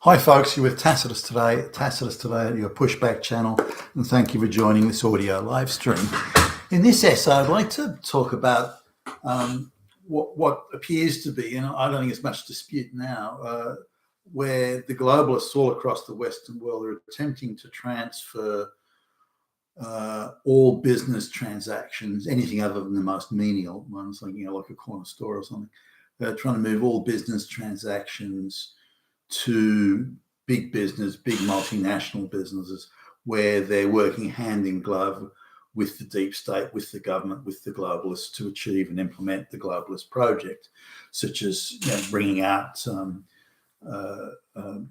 Hi folks, you're with Tacitus today at your pushback channel, and thank you for joining this audio live stream. In this essay, I'd like to talk about what appears to be, and I don't think there's much dispute now, where the globalists all across the Western world are attempting to transfer all business transactions, anything other than the most menial ones, like a corner store or something. They're trying to move all business transactions to big business, big multinational businesses, where they're working hand in glove with the deep state, with the government, with the globalists to achieve and implement the globalist project, such as bringing out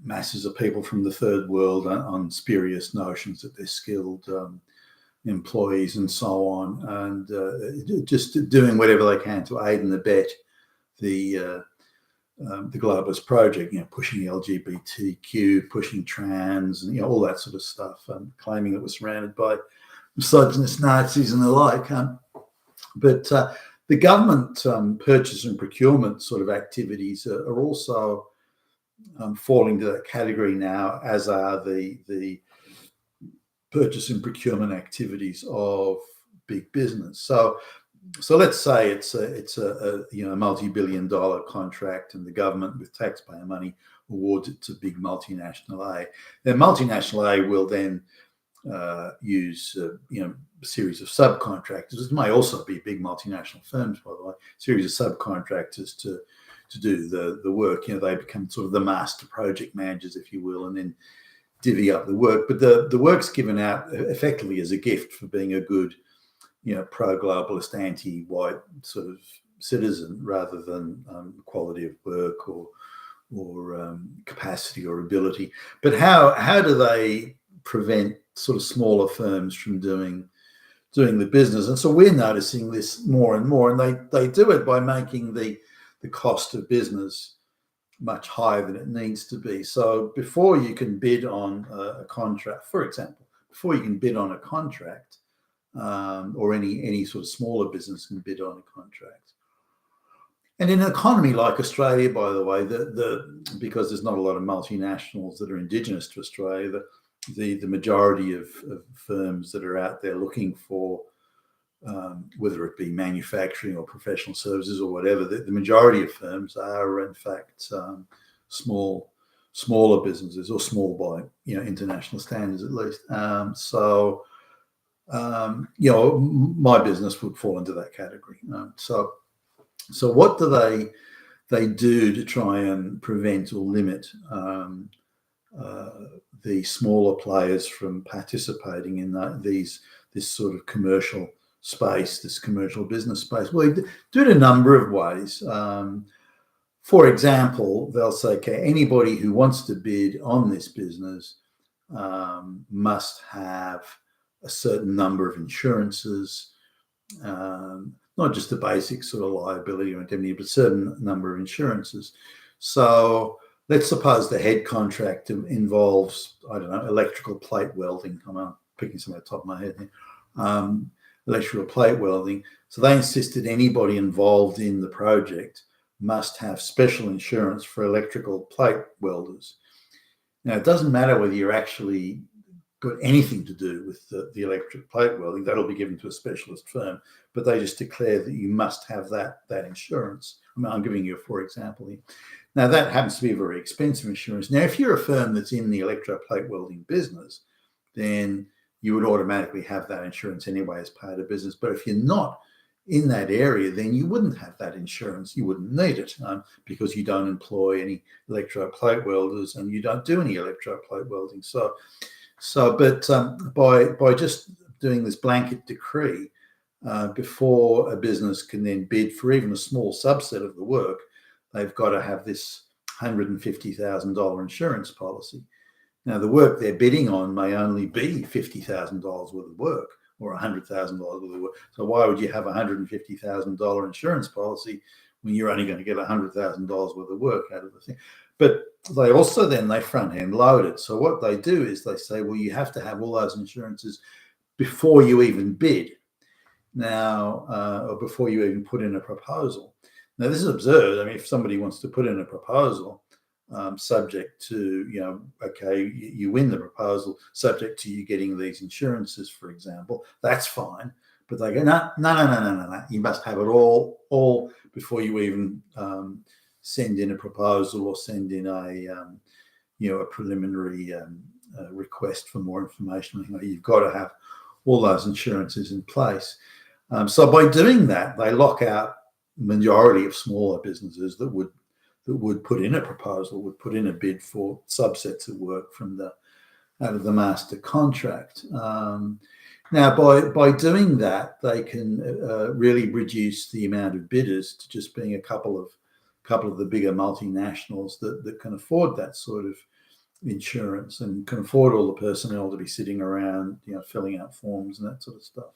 masses of people from the third world on spurious notions that they're skilled employees and so on, and just doing whatever they can to aid and abet the globalist project, pushing LGBTQ, pushing trans, and all that sort of stuff, claiming it was surrounded by misogynist Nazis and the like. But the government purchase and procurement sort of activities are also falling to that category now, as are the purchase and procurement activities of big business. So let's say it's a multi-billion-dollar contract, and the government with taxpayer money awards it to big multinational A. Then multinational A will then use a series of subcontractors. It may also be big multinational firms, by the way, series of subcontractors to do the work. They become sort of the master project managers, if you will, and then divvy up the work. But the work's given out effectively as a gift for being a good pro-globalist, anti-white sort of citizen, rather than quality of work or capacity or ability. But how do they prevent sort of smaller firms from doing the business? And so we're noticing this more and more, and they do it by making the cost of business much higher than it needs to be. So before you can bid on a contract, for example, or any sort of smaller business can bid on a contract. And in an economy like Australia, by the way, because there's not a lot of multinationals that are indigenous to Australia, the majority of firms that are out there looking for, whether it be manufacturing or professional services or whatever, the majority of firms are in fact smaller businesses, or small by international standards at least. My business would fall into that category. So what do they do to try and prevent or limit the smaller players from participating in this sort of commercial space, this commercial business space? Well, they do it a number of ways. For example, they'll say, okay, anybody who wants to bid on this business must have a certain number of insurances, not just the basic sort of liability or indemnity, but a certain number of insurances. So let's suppose the head contract involves, electrical plate welding. I'm picking some at the top of my head here. Electrical plate welding. So they insisted anybody involved in the project must have special insurance for electrical plate welders. Now, it doesn't matter whether you're actually got anything to do with the electric plate welding. That'll be given to a specialist firm, but they just declare that you must have that insurance. I'm giving you a for example here. Now, that happens to be a very expensive insurance. Now, if you're a firm that's in the electroplate welding business, then you would automatically have that insurance anyway as part of business. But if you're not in that area, then you wouldn't have that insurance. You wouldn't need it because you don't employ any electroplate welders and you don't do any electroplate welding. But by just doing this blanket decree, before a business can then bid for even a small subset of the work, they've got to have this $150,000 insurance policy. Now, the work they're bidding on may only be $50,000 worth of work or $100,000 worth of work. So why would you have a $150,000 insurance policy when you're only going to get $100,000 worth of work out of the thing? But they also they front end load it. So what they do is they say, well, you have to have all those insurances before you even bid. Now, or before you even put in a proposal. Now, this is absurd. I mean, if somebody wants to put in a proposal, subject to, okay, you win the proposal, subject to you getting these insurances, for example. That's fine. But they go, no, no, no, no, no, no, no. You must have it all before you even send in a proposal or send in a preliminary request for more information. You've got to have all those insurances in place. So by doing that, they lock out majority of smaller businesses that would put in a proposal, would put in a bid for subsets of work out of the master contract. Now, by doing that, they can really reduce the amount of bidders to just being a couple of the bigger multinationals that can afford that sort of insurance and can afford all the personnel to be sitting around, filling out forms and that sort of stuff.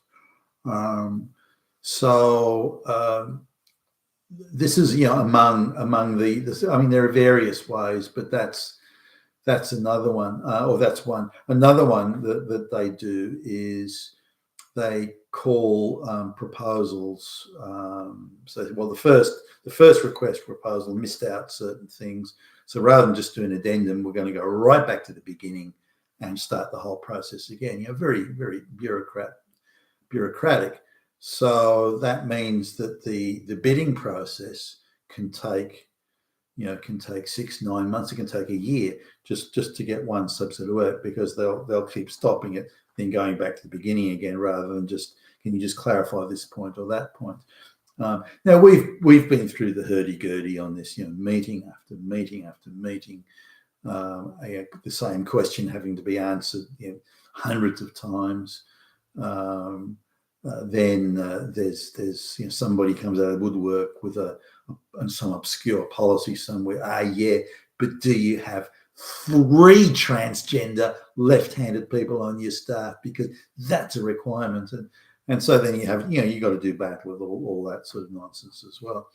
This is, among the. I mean, there are various ways, but that's another one, or that's one. Another one that they do is they call proposals. The first request proposal missed out certain things. So rather than just do an addendum, we're going to go right back to the beginning and start the whole process again. Very, very bureaucratic. So that means that the bidding process can take 6-9 months. It can take a year just to get one subset of work, because they'll keep stopping it, then going back to the beginning again, rather than just, can you just clarify this point or that point? Now we've been through the hurdy-gurdy on this, meeting after meeting after meeting, the same question having to be answered hundreds of times. Then there's somebody comes out of the woodwork with some obscure policy somewhere. But do you have 3 transgender left-handed people on your staff? Because that's a requirement. And so then you have, you got to do battle with all that sort of nonsense as well.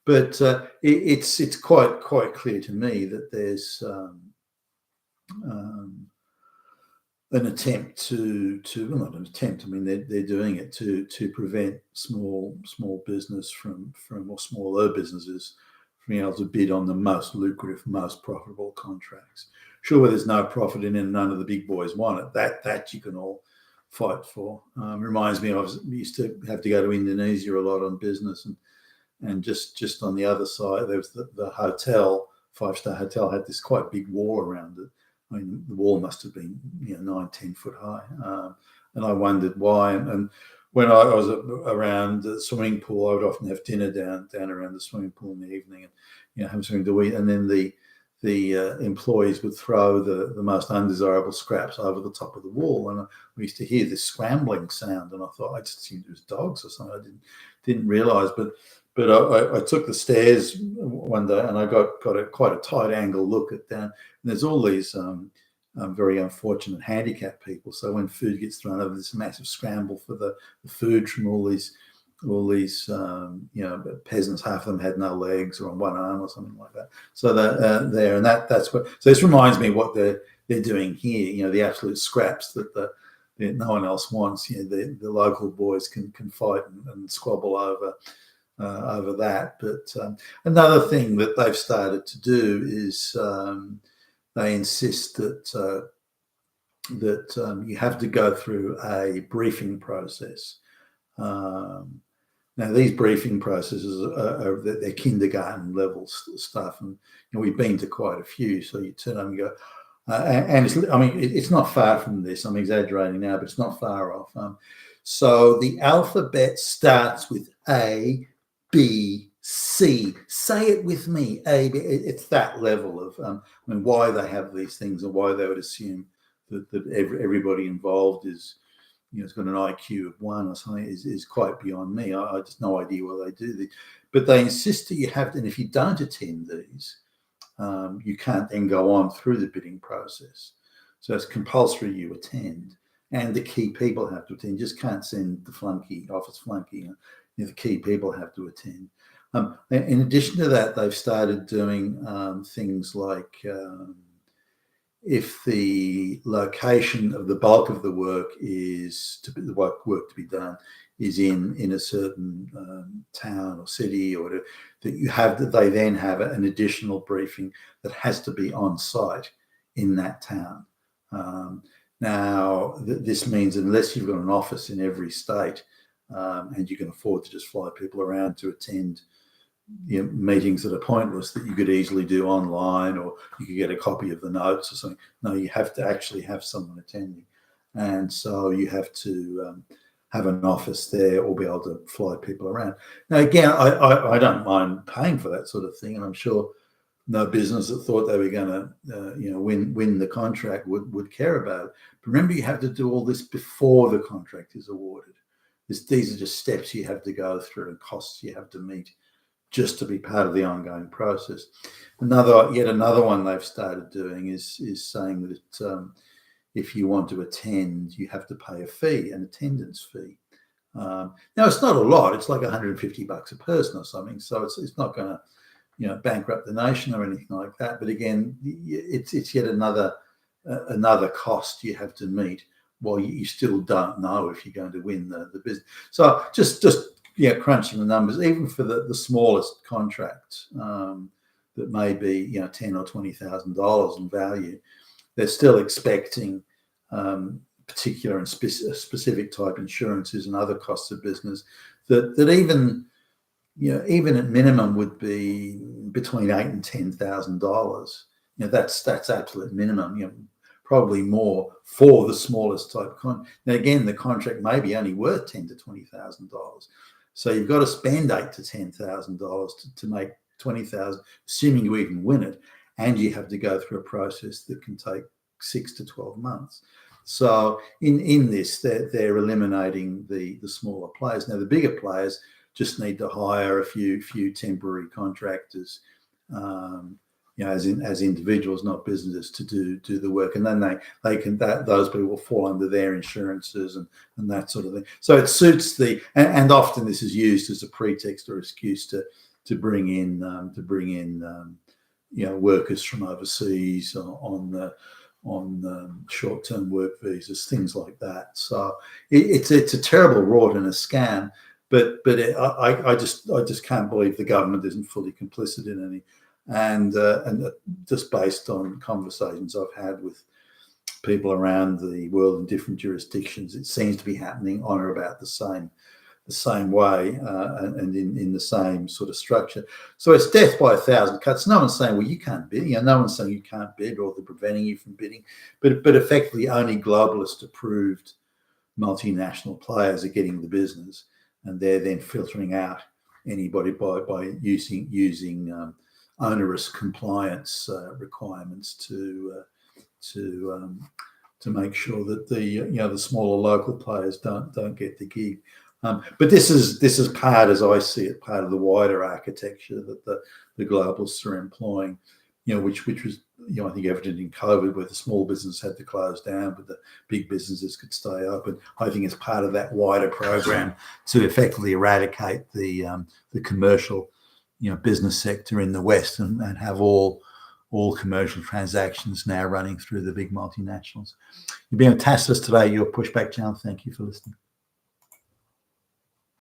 But it's quite clear to me that there's an attempt well, not an attempt. I mean, they're doing it to prevent small business or smaller businesses from being able to bid on the most lucrative, most profitable contracts. Sure, where there's no profit in it and none of the big boys want it, that you can all fight for. Reminds me, we used to have to go to Indonesia a lot on business, and just on the other side, there was the hotel, 5-star hotel, had this quite big wall around it. I mean, the wall must have been 9-10 foot high, and I wondered why. And when I was around the swimming pool, I would often have dinner down around the swimming pool in the evening, and have something to eat. And then the employees would throw the most undesirable scraps over the top of the wall, and we used to hear this scrambling sound. And I thought, I just assumed it was dogs or something. I didn't realise, but I took the stairs one day and I got quite a tight angle look at down. And there's all these very unfortunate handicapped people. So when food gets thrown over, this massive scramble for the food from all these peasants. Half of them had no legs or on one arm or something like that. So there, and that's what. So this reminds me what they're doing here. The absolute scraps that no one else wants. The local boys can fight and squabble over that. But another thing that they've started to do is they insist that you have to go through a briefing process. Now, these briefing processes are they're kindergarten level stuff, and we've been to quite a few. So you turn up and go, and it's not far from this. I'm exaggerating now, but it's not far off. So the alphabet starts with A, B, C. Say it with me. A, B. It's that level of why they have these things and why they would assume that everybody involved has got an IQ of 1 or something is quite beyond me. I just no idea why they do this. But they insist that you have to, and if you don't attend these, you can't then go on through the bidding process. So it's compulsory you attend, and the key people have to attend. You just can't send the office flunky. The key people have to attend. In addition to that, they've started doing things like if the location of the bulk of the work is the work to be done in a certain town or city, or that they then have an additional briefing that has to be on site in that town. Now, this means unless you've got an office in every state and you can afford to just fly people around to attend meetings that are pointless that you could easily do online, or you could get a copy of the notes or something. No, you have to actually have someone attending. And so you have to have an office there or be able to fly people around. Now, again, I don't mind paying for that sort of thing, and I'm sure no business that thought they were going to, win the contract would care about it. But remember, you have to do all this before the contract is awarded. These are just steps you have to go through and costs you have to meet just to be part of the ongoing process. Yet another one they've started doing is saying that if you want to attend, you have to pay a fee, an attendance fee. Now, it's not a lot. It's like $150 a person or something. So it's not going to, bankrupt the nation or anything like that. But again, it's yet another cost you have to meet while you still don't know if you're going to win the business. So just crunching the numbers, even for the smallest contract that may be $10,000 or $20,000 in value, they're still expecting particular and specific type insurances and other costs of business that even at minimum would be between $8,000 and $10,000. That's absolute minimum. Probably more for the smallest type Now, again, the contract may be only worth $10,000 to $20,000. So you've got to spend $8,000 to $10,000 to make $20,000, assuming you even win it, and you have to go through a process that can take 6 to 12 months. So in this, they're eliminating the smaller players. Now, the bigger players just need to hire a few temporary contractors, as individuals, not businesses, to do the work, and then those people will fall under their insurances and that sort of thing. So it suits and often this is used as a pretext or excuse to bring in workers from overseas on short-term work visas, things like that. So it's a terrible rort and a scam. But I just can't believe the government isn't fully complicit in any. And just based on conversations I've had with people around the world in different jurisdictions, it seems to be happening on or about the same way and in the same sort of structure. So it's death by 1,000 cuts. No one's saying, well, you can't bid. No one's saying you can't bid or they're preventing you from bidding. But effectively, only globalist approved multinational players are getting the business, and they're then filtering out anybody by using onerous compliance requirements to make sure that the smaller local players don't get the gig. But this is part, as I see it, part of the wider architecture that the globalists are employing. Which was I think evident in COVID, where the small business had to close down, but the big businesses could stay open. I think it's part of that wider program to effectively eradicate the commercial business sector in the West and have all commercial transactions now running through the big multinationals. You've been fantastic today. Your pushback channel. Thank you for listening.